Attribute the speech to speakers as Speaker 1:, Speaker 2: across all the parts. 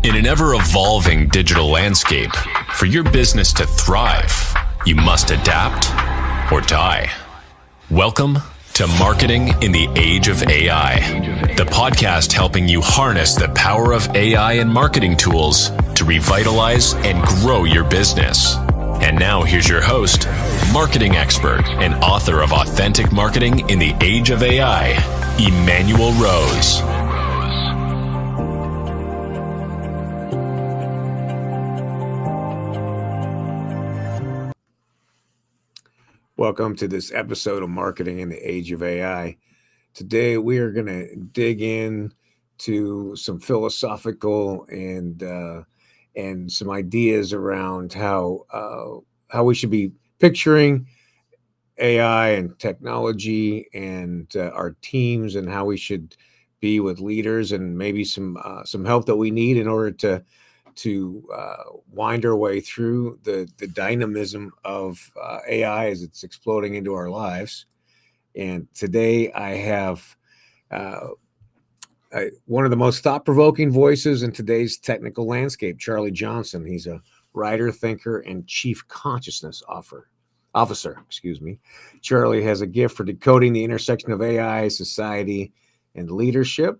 Speaker 1: In an ever-evolving digital landscape, for your business to thrive, you must adapt or die. Welcome to Marketing in the Age of AI, the podcast helping you harness the power of AI and marketing tools to revitalize and grow your business. And now here's your host, marketing expert and author of Authentic Marketing in the Age of AI, Emmanuel Rose.
Speaker 2: Welcome to this episode of Marketing in the Age of AI. Today, we are going to dig in to some philosophical and some ideas around how we should be picturing AI and technology and our teams, and how we should be with leaders, and maybe some help that we need in order to wind our way through the dynamism of AI as it's exploding into our lives. And today I have one of the most thought-provoking voices in today's technical landscape, Charley Johnson. He's a writer, thinker, and chief consciousness officer. Charley has a gift for decoding the intersection of AI, society, and leadership.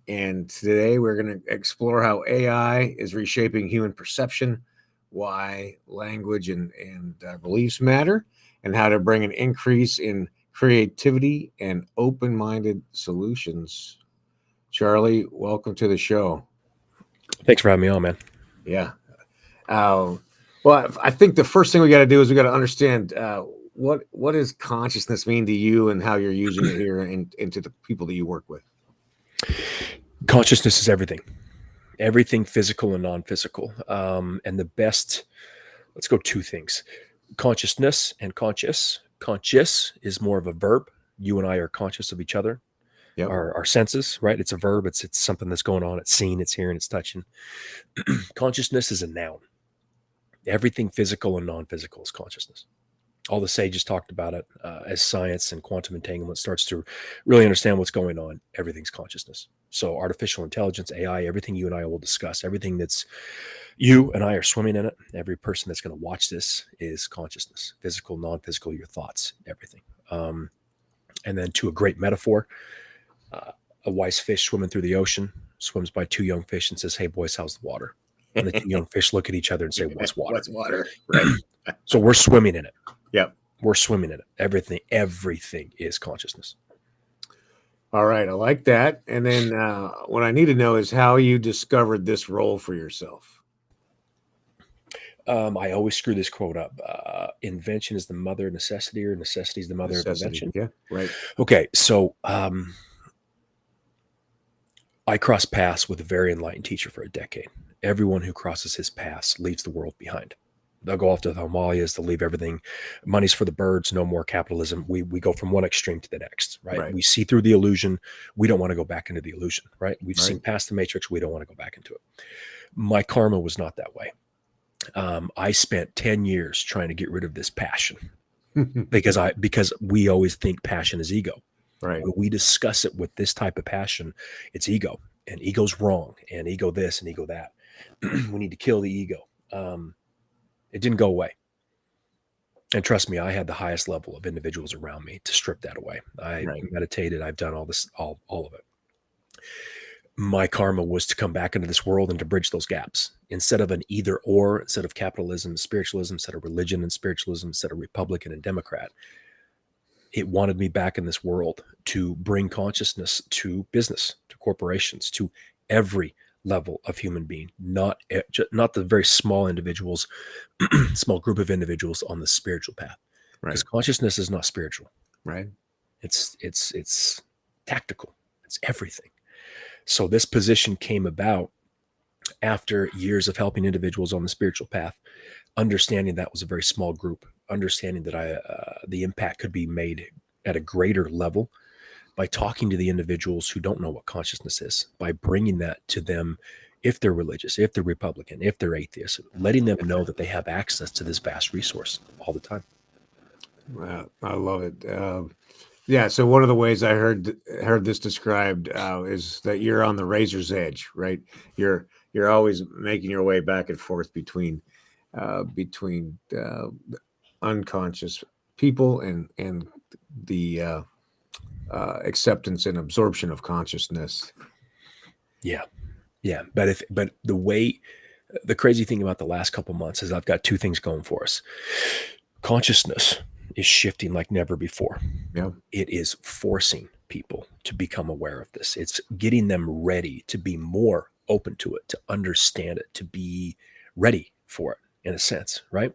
Speaker 2: And today we're going to explore how AI is reshaping human perception, why language and beliefs matter, and how to bring an increase in creativity and open-minded solutions. Charley, welcome to the show.
Speaker 3: Thanks for having me on, man.
Speaker 2: Yeah. Well, I think the first thing we got to do is we got to understand what does consciousness mean to you, and how you're using it here into the people that you work with.
Speaker 3: Consciousness is everything physical and non-physical. And the best, let's go two things: consciousness and conscious. Conscious is more of a verb. You and I are conscious of each other. Yep. Our senses, right? It's a verb. It's something that's going on. It's seen, it's hearing, it's touching. Consciousness is a noun. Everything physical and non-physical is consciousness. All the sages talked about it as science and quantum entanglement starts to really understand what's going on. Everything's consciousness. So artificial intelligence, AI, everything you and I will discuss, everything that's you and I are swimming in it. Every person that's going to watch this is consciousness, physical, non-physical, your thoughts, everything. And then to a great metaphor, a wise fish swimming through the ocean swims by two young fish and says, "Hey boys, how's the water?" And the two young fish look at each other and say, "What's water?"
Speaker 2: What's water? Right.
Speaker 3: So we're swimming in it.
Speaker 2: Yep.
Speaker 3: We're swimming in it. Everything is consciousness.
Speaker 2: All right. I like that. And then what I need to know is how you discovered this role for yourself.
Speaker 3: I always screw this quote up. Invention is the mother of necessity, or necessity is the mother of invention.
Speaker 2: Yeah. Right.
Speaker 3: Okay. So I crossed paths with a very enlightened teacher for a decade. Everyone who crosses his paths leaves the world behind. They'll go off to the Himalayas. They'll leave everything. Money's for the birds. No more capitalism. We go from one extreme to the next, right? We see through the illusion. We don't want to go back into the illusion, right? We've seen past the matrix. We don't want to go back into it. My karma was not that way. I spent 10 years trying to get rid of this passion because we always think passion is ego.
Speaker 2: Right.
Speaker 3: When we discuss it with this type of passion, it's ego, and ego's wrong, and ego this and ego that. We need to kill the ego. It didn't go away. And trust me, I had the highest level of individuals around me to strip that away. I meditated. I've done all this, all of it. My karma was to come back into this world and to bridge those gaps. Instead of an either or, instead of capitalism and spiritualism, instead of religion and spiritualism, instead of Republican and Democrat, it wanted me back in this world to bring consciousness to business, to corporations, to every level of human being, not the very small individuals, small group of individuals on the spiritual path. Because consciousness is not spiritual.
Speaker 2: Right.
Speaker 3: It's tactical. It's everything. So this position came about after years of helping individuals on the spiritual path, understanding that was a very small group, understanding that the impact could be made at a greater level by talking to the individuals who don't know what consciousness is, by bringing that to them, if they're religious, if they're Republican, if they're atheist, letting them know that they have access to this vast resource all the time.
Speaker 2: Wow, I love it. Yeah. So one of the ways I heard this described is that you're on the razor's edge, right? You're always making your way back and forth between unconscious people and the acceptance and absorption of consciousness.
Speaker 3: Yeah. Yeah. But the crazy thing about the last couple months is I've got two things going for us. Consciousness is shifting like never before.
Speaker 2: Yeah.
Speaker 3: It is forcing people to become aware of this. It's getting them ready to be more open to it, to understand it, to be ready for it in a sense, right?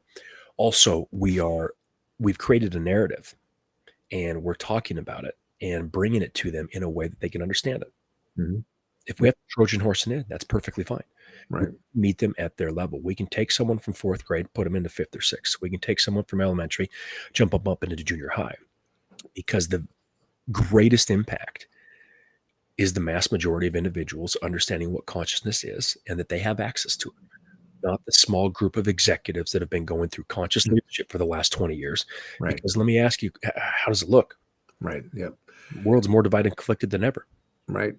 Speaker 3: Also, we've created a narrative and we're talking about it and bringing it to them in a way that they can understand it.
Speaker 2: Mhm.
Speaker 3: If we have to Trojan horse in it, that's perfectly fine.
Speaker 2: Right.
Speaker 3: Meet them at their level. We can take someone from fourth grade, put them into fifth or sixth. We can take someone from elementary, jump them up into junior high, because the greatest impact is the mass majority of individuals understanding what consciousness is and that they have access to it, not the small group of executives that have been going through conscious leadership for the last 20 years.
Speaker 2: Right.
Speaker 3: Because let me ask you, how does it look?
Speaker 2: Right. Yep.
Speaker 3: The world's more divided and conflicted than ever.
Speaker 2: Right.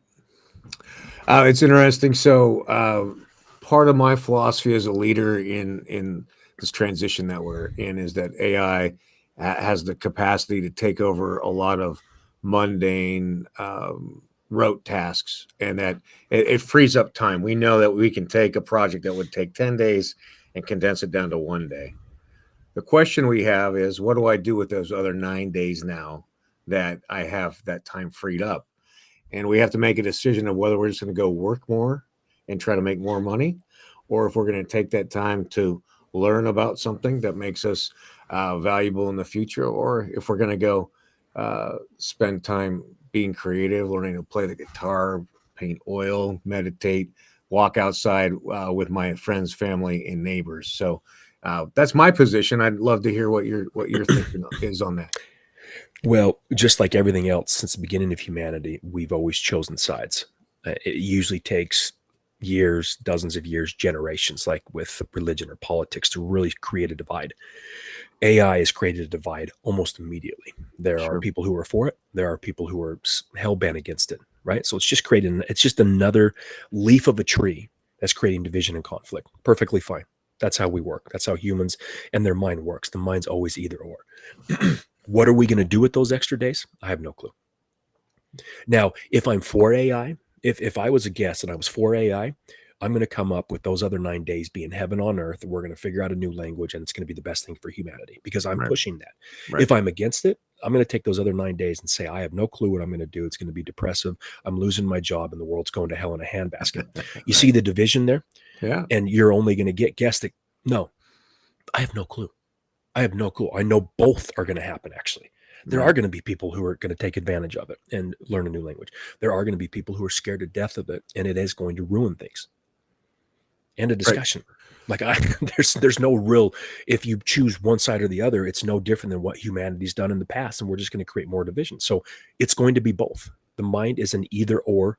Speaker 2: It's interesting. So part of my philosophy as a leader in this transition that we're in is that AI has the capacity to take over a lot of mundane rote tasks, and that it frees up time. We know that we can take a project that would take 10 days and condense it down to 1 day. The question we have is, what do I do with those other 9 days now that I have that time freed up? And we have to make a decision of whether we're just going to go work more and try to make more money, or if we're going to take that time to learn about something that makes us valuable in the future, or if we're going to go spend time being creative, learning to play the guitar, paint oil, meditate, walk outside with my friends, family, and neighbors. So that's my position. I'd love to hear what your thinking is on that.
Speaker 3: Well, just like everything else since the beginning of humanity, we've always chosen sides. It usually takes years, dozens of years, generations, like with religion or politics, to really create a divide. AI has created a divide almost immediately. There are people who are for it. There are people who are hell-bent against it, right? So it's just another leaf of a tree that's creating division and conflict. Perfectly fine. That's how we work. That's how humans and their mind works. The mind's always either or. What are we going to do with those extra days? I have no clue. Now, if I'm for AI, if I was a guest and I was for AI, I'm going to come up with those other 9 days being heaven on earth. We're going to figure out a new language, and it's going to be the best thing for humanity because I'm pushing that. Right. If I'm against it, I'm going to take those other 9 days and say, I have no clue what I'm going to do. It's going to be depressive. I'm losing my job and the world's going to hell in a handbasket. You see the division there?
Speaker 2: Yeah.
Speaker 3: And you're only going to get guessed that, no, I have no clue. I have no clue. I know both are going to happen, actually. There are going to be people who are going to take advantage of it and learn a new language. There are going to be people who are scared to death of it, and it is going to ruin things. End of discussion. Right. There's no real, if you choose one side or the other, it's no different than what humanity's done in the past, and we're just going to create more division. So it's going to be both. The mind is an either or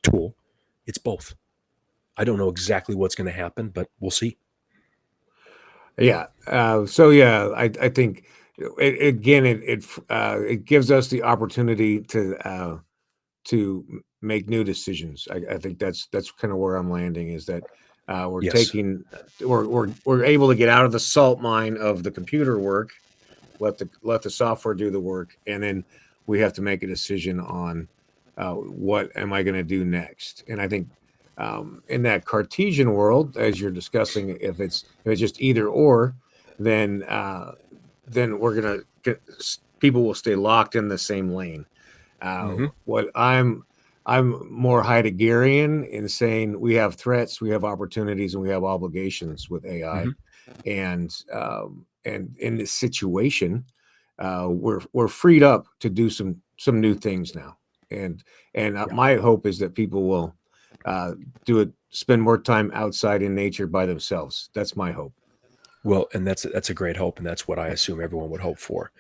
Speaker 3: tool. It's both. I don't know exactly what's going to happen, but we'll see.
Speaker 2: Yeah. I think it gives us the opportunity to make new decisions. I think that's kind of where I'm landing, is that we're able to get out of the salt mine of the computer work, let the software do the work, and then we have to make a decision on what am I going to do next. And I think in that Cartesian world, as you're discussing, if it's just either or, then we're gonna people will stay locked in the same lane. What I'm more Heideggerian in saying we have threats, we have opportunities, and we have obligations with AI, and in this situation, we're freed up to do some new things now, and my hope is that people will spend more time outside in nature by themselves. That's my hope.
Speaker 3: Well, and that's a great hope, and that's what I assume everyone would hope for.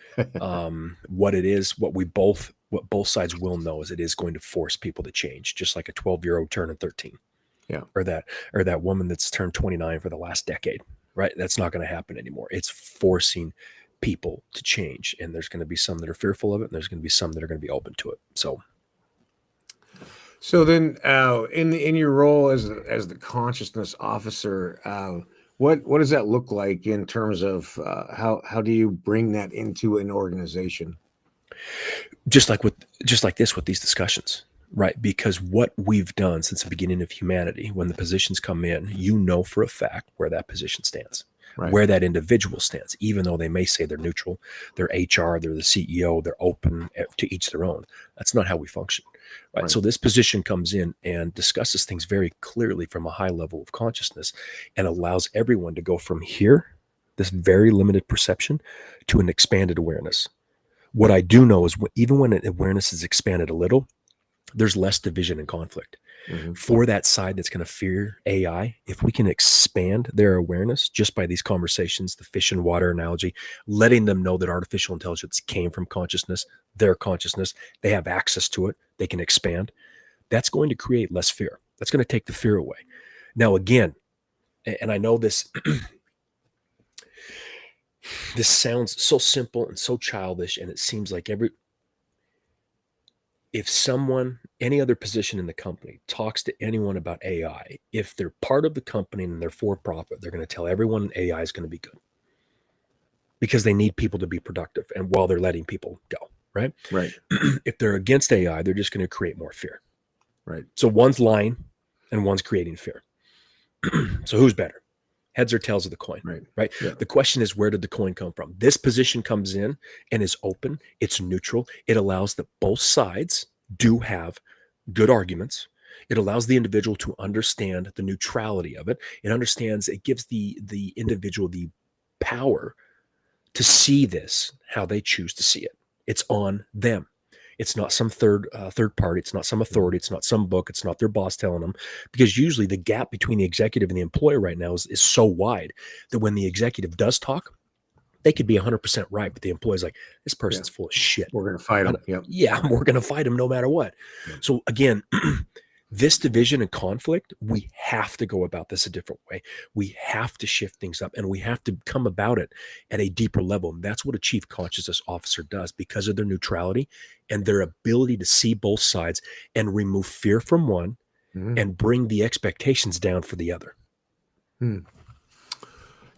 Speaker 3: What both sides will know is it is going to force people to change, just like a 12-year-old turning 13.
Speaker 2: Yeah.
Speaker 3: Or that woman that's turned 29 for the last decade, right? That's not going to happen anymore. It's forcing people to change, and there's going to be some that are fearful of it, and there's going to be some that are going to be open to it.
Speaker 2: So then, in your role as the consciousness officer, what does that look like in terms of how do you bring that into an organization?
Speaker 3: Just like this with these discussions, right? Because what we've done since the beginning of humanity, when the positions come in, you know for a fact where that position stands. Right. Where that individual stands, even though they may say they're neutral, they're HR, they're the CEO, they're open to each their own. That's not how we function, right? So this position comes in and discusses things very clearly from a high level of consciousness and allows everyone to go from here, this very limited perception, to an expanded awareness. What I do know is even when awareness is expanded a little, there's less division and conflict. Mm-hmm. For that side that's going to fear AI, if we can expand their awareness just by these conversations, the fish and water analogy, letting them know that artificial intelligence came from consciousness, their consciousness, they have access to it, they can expand, that's going to create less fear. That's going to take the fear away. Now, again, and I know this, this sounds so simple and so childish, and it seems like if someone, any other position in the company, talks to anyone about AI, if they're part of the company and they're for profit, they're going to tell everyone AI is going to be good because they need people to be productive, and while they're letting people go, right?
Speaker 2: Right.
Speaker 3: If they're against AI, they're just going to create more fear.
Speaker 2: Right.
Speaker 3: So one's lying and one's creating fear. So who's better? Heads or tails of the coin, right? Yeah. The question is, where did the coin come from? This position comes in and is open. It's neutral. It allows that both sides do have good arguments. It allows the individual to understand the neutrality of it. It gives the individual the power to see this how they choose to see it. It's on them. It's not some third party. It's not some authority. It's not some book. It's not their boss telling them, because usually the gap between the executive and the employer right now is so wide that when the executive does talk, they could be 100% right, but the employee's like, this person's full of shit.
Speaker 2: We're going to fight them. Yep.
Speaker 3: Yeah, we're going to fight them no matter what. Yep. So again, this division and conflict, we have to go about this a different way. We have to shift things up, and we have to come about it at a deeper level. And that's what a chief consciousness officer does, because of their neutrality and their ability to see both sides and remove fear from one and bring the expectations down for the other.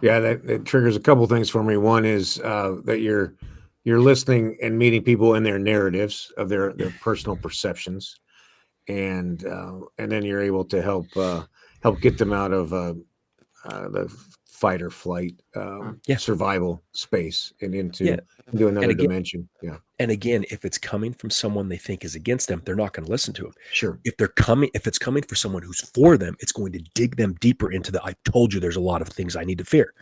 Speaker 2: Yeah, that triggers a couple things for me. One is that you're listening and meeting people in their narratives of their personal perceptions. And then you're able to help get them out of the fight or flight survival space and into another dimension. Yeah.
Speaker 3: And again, if it's coming from someone they think is against them, they're not going to listen to them.
Speaker 2: Sure.
Speaker 3: If it's coming for someone who's for them, it's going to dig them deeper into I told you there's a lot of things I need to fear.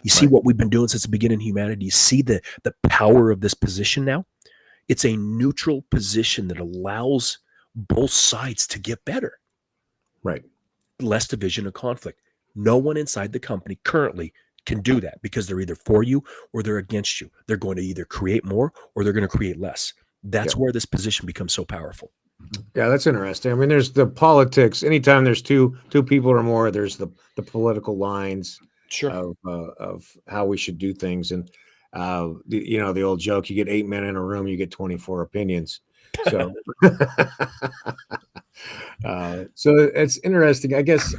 Speaker 3: You see what we've been doing since the beginning of humanity? You see the power of this position now? It's a neutral position that allows both sides to get better.
Speaker 2: Right.
Speaker 3: Less division and conflict. No one inside the company currently can do that, because they're either for you or they're against you. They're going to either create more or they're going to create less. That's where this position becomes so powerful.
Speaker 2: Yeah, that's interesting. I mean, there's the politics. Anytime there's two people or more, there's the political lines of how we should do things. And the old joke, you get 8 men in a room, you get 24 opinions. So, so it's interesting, I guess.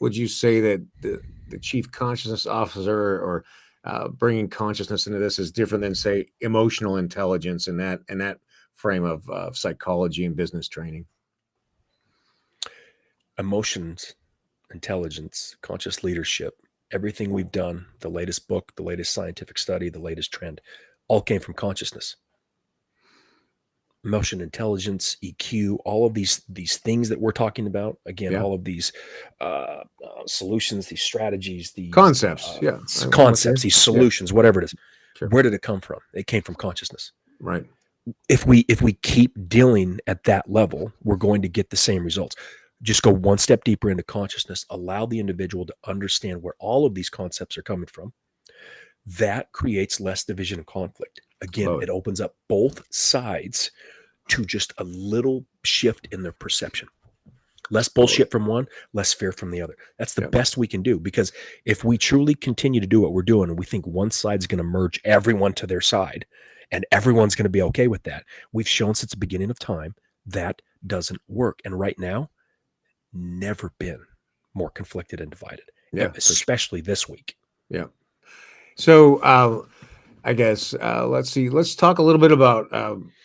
Speaker 2: Would you say that the chief consciousness officer or bringing consciousness into this is different than, say, emotional intelligence in that frame of psychology and business training?
Speaker 3: Emotions, intelligence, conscious leadership, everything we've done, the latest book, the latest scientific study, the latest trend, all came from consciousness. Emotion, intelligence, EQ, all of these things that we're talking about, again, all of these solutions, these strategies, these
Speaker 2: concepts,
Speaker 3: these solutions, whatever it is. Sure. Where did it come from? It came from consciousness.
Speaker 2: Right.
Speaker 3: If we keep dealing at that level, we're going to get the same results. Just go one step deeper into consciousness, allow the individual to understand where all of these concepts are coming from. That creates less division and conflict. Again, it opens up both sides to just a little shift in their perception. Less bullshit from one, less fear from the other. That's the best we can do, because if we truly continue to do what we're doing and we think one side's going to merge everyone to their side and everyone's going to be okay with that, we've shown since the beginning of time that doesn't work. And right now, never been more conflicted and divided, especially this week.
Speaker 2: Yeah. So I guess let's see. Let's talk a little bit about.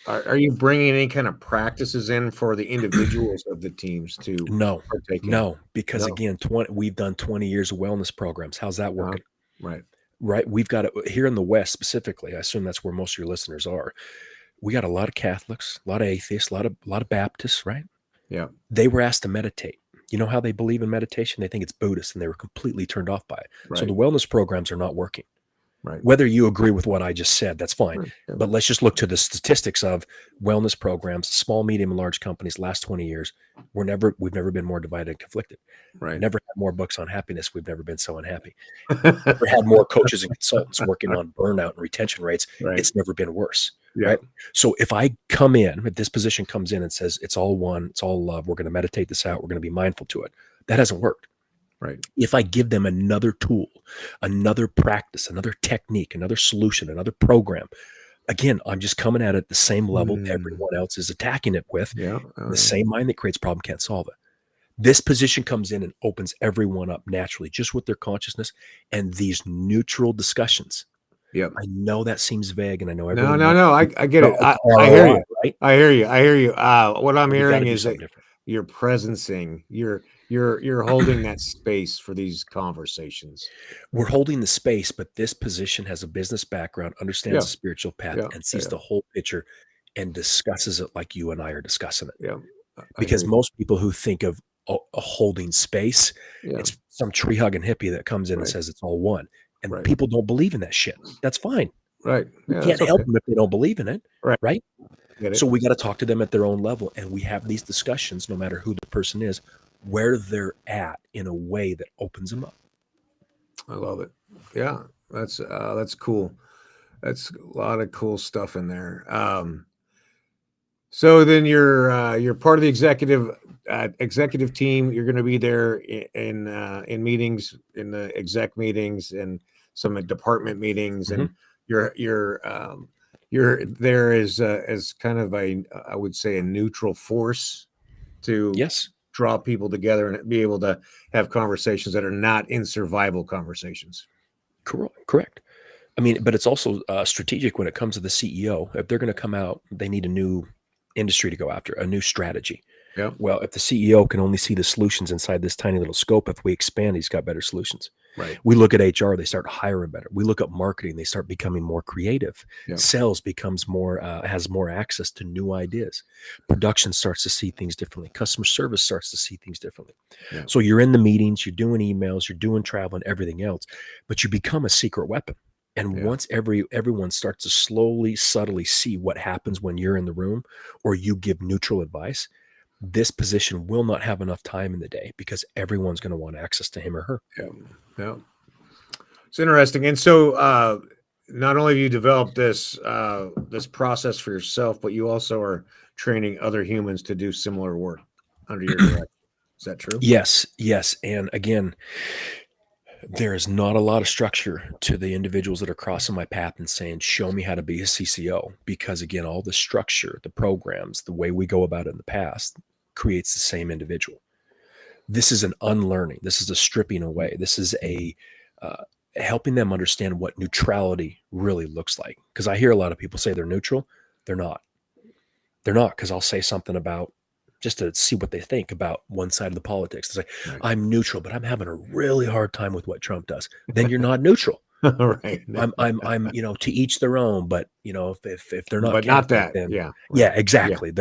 Speaker 2: Are you bringing any kind of practices in for the individuals of the teams to partake in?
Speaker 3: No, because again, we've done 20 years of wellness programs. How's that working? Right. We've got here in the West specifically. I assume that's where most of your listeners are. We got a lot of Catholics, a lot of atheists, a lot of Baptists. Right.
Speaker 2: Yeah.
Speaker 3: They were asked to meditate. You know how they believe in meditation? They think it's Buddhist, and they were completely turned off by it. Right. So the wellness programs are not working. Right. Whether you agree with what I just said, that's fine. Right. Yeah. But let's just look to the statistics of wellness programs, small, medium, and large companies. Last 20 years, we've never been more divided and conflicted. Right. Never had more books on happiness. We've never been so unhappy. Never had more coaches and consultants working on burnout and retention rates. Right. It's never been worse. Yeah. Right. So if this position comes in and says it's all one, it's all love, we're going to meditate this out, we're going to be mindful to it, that hasn't worked. Right. If I give them another tool, another practice, another technique, another solution, another program, again, I'm just coming at it the same level everyone else is attacking it with. Yeah. The same mind that creates problem can't solve it. This position comes in and opens everyone up naturally, just with their consciousness and these neutral discussions. Yeah, I know that seems vague, and I know everyone.
Speaker 2: No. I get it. I hear you. Right? I hear you. What I'm hearing is that you're presencing. You're holding that space for these conversations.
Speaker 3: We're holding the space, but this position has a business background, understands the spiritual path, and sees the whole picture and discusses it like you and I are discussing it. Yeah, because most people who think of a holding space, it's some tree hugging hippie that comes in and says it's all one. And people don't believe in that shit. That's fine. Right. Yeah, you can't help them if they don't believe in it. Right. So we got to talk to them at their own level. And we have these discussions, no matter who the person is, where they're at in a way that opens them up.
Speaker 2: I love it. Yeah. That's cool. That's a lot of cool stuff in there. So then you're part of the executive team. You're going to be there in meetings, in the exec meetings, and some department meetings, and you're there as kind of I would say a neutral force to draw people together and be able to have conversations that are not in survival conversations.
Speaker 3: Correct. I mean, but it's also strategic when it comes to the CEO. If they're going to come out, they need a new industry to go after, a new strategy. Yeah. Well, if the CEO can only see the solutions inside this tiny little scope, if we expand, he's got better solutions. Right. We look at HR, they start hiring better. We look at marketing, they start becoming more creative. Yeah. Sales becomes more, has more access to new ideas. Production starts to see things differently. Customer service starts to see things differently. Yeah. So you're in the meetings, you're doing emails, you're doing travel and everything else, but you become a secret weapon. And once everyone starts to slowly, subtly see what happens when you're in the room or you give neutral advice, this position will not have enough time in the day because everyone's going to want access to him or her.
Speaker 2: Yeah. It's interesting. And so not only have you developed this process for yourself, but you also are training other humans to do similar work under your direction. Is that true?
Speaker 3: Yes. And again, there is not a lot of structure to the individuals that are crossing my path and saying, show me how to be a CCO. Because again, all the structure, the programs, the way we go about it in the past creates the same individual. This is an unlearning. This is a stripping away. This is a helping them understand what neutrality really looks like. Because I hear a lot of people say they're neutral. They're not. They're not, because I'll say something about, just to see what they think about one side of the politics. They say, I'm neutral, but I'm having a really hard time with what Trump does. Then you're not neutral.
Speaker 2: Right.
Speaker 3: I'm, to each their own, but if they're not,
Speaker 2: but not that.
Speaker 3: Then,
Speaker 2: yeah.
Speaker 3: Yeah, exactly.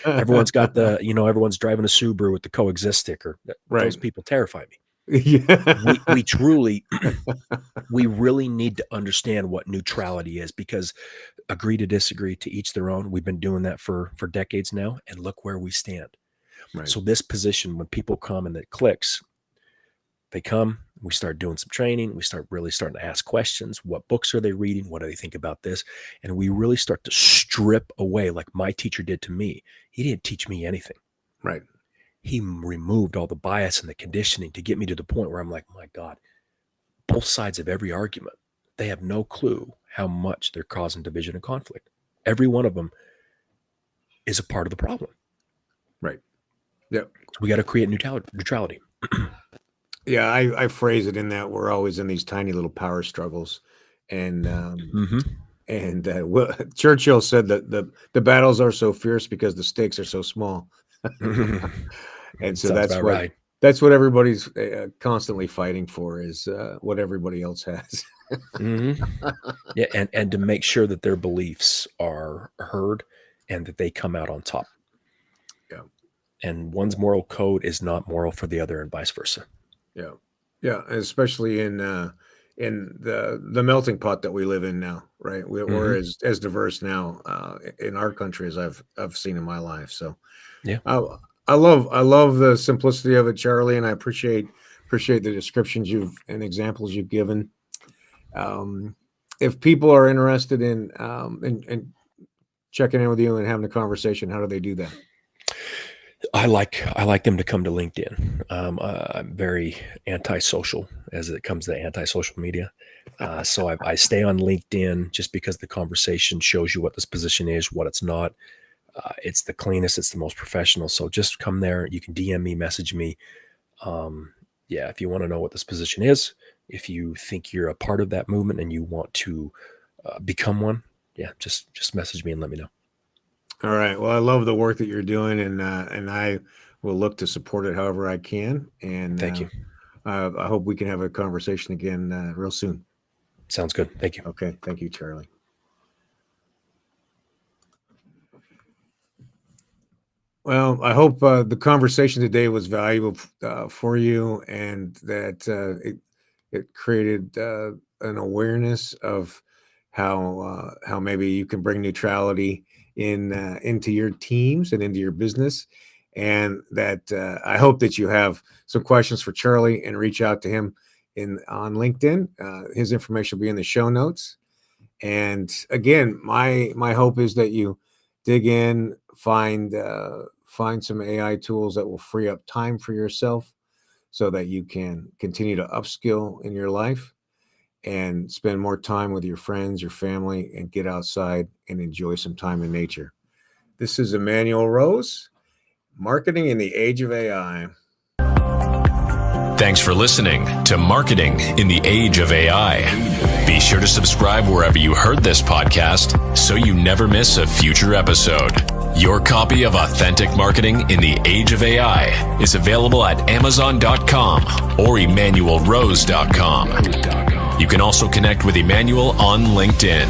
Speaker 3: Everyone's got everyone's driving a Subaru with the coexist sticker. Those people terrify me. Yeah. We truly, we really need to understand what neutrality is, because agree to disagree, to each their own. We've been doing that for decades now, and look where we stand. Right. So this position, when people come and it clicks, they come, we start doing some training. We start really starting to ask questions. What books are they reading? What do they think about this? And we really start to strip away, like my teacher did to me. He didn't teach me anything.
Speaker 2: Right.
Speaker 3: he removed all the bias and the conditioning to get me to the point where I'm like, my God, both sides of every argument, they have no clue how much they're causing division and conflict. Every one of them is a part of the problem.
Speaker 2: Right. Yep.
Speaker 3: We got to create neutrality.
Speaker 2: Yeah, I phrase it in that we're always in these tiny little power struggles, and Churchill said that the battles are so fierce because the stakes are so small, and so that's what everybody's constantly fighting for, is what everybody else has.
Speaker 3: Yeah, and to make sure that their beliefs are heard and that they come out on top.
Speaker 2: Yeah,
Speaker 3: and one's moral code is not moral for the other, and vice versa.
Speaker 2: Yeah, yeah, especially in the melting pot that we live in now, right? We're as diverse now in our country as I've seen in my life. So, yeah, I love the simplicity of it, Charlie, and I appreciate the descriptions and examples you've given. If people are interested in checking in with you and having a conversation, how do they do that?
Speaker 3: I like them to come to LinkedIn. I'm very antisocial as it comes to anti-social media. So I stay on LinkedIn just because the conversation shows you what this position is, what it's not. It's the cleanest, it's the most professional. So just come there. You can DM me, message me. If you want to know what this position is, if you think you're a part of that movement and you want to become one, just message me and let me know.
Speaker 2: All right. Well, I love the work that you're doing, and I will look to support it however I can. And
Speaker 3: thank you.
Speaker 2: I hope we can have a conversation again real soon.
Speaker 3: Sounds good. Thank you.
Speaker 2: Okay. Thank you, Charlie. Well, I hope the conversation today was valuable for you, and that it created an awareness of how maybe you can bring neutrality into your teams and into your business, and that I hope that you have some questions for Charlie and reach out to him on LinkedIn. His information will be in the show notes. And again, my hope is that you dig in, find some AI tools that will free up time for yourself so that you can continue to upskill in your life and spend more time with your friends, your family, and get outside and enjoy some time in nature. This is Emmanuel Rose, Marketing in the Age of AI.
Speaker 1: Thanks for listening to Marketing in the Age of AI. Be sure to subscribe wherever you heard this podcast so you never miss a future episode. Your copy of Authentic Marketing in the Age of AI is available at Amazon.com or EmmanuelRose.com. You can also connect with Emmanuel on LinkedIn.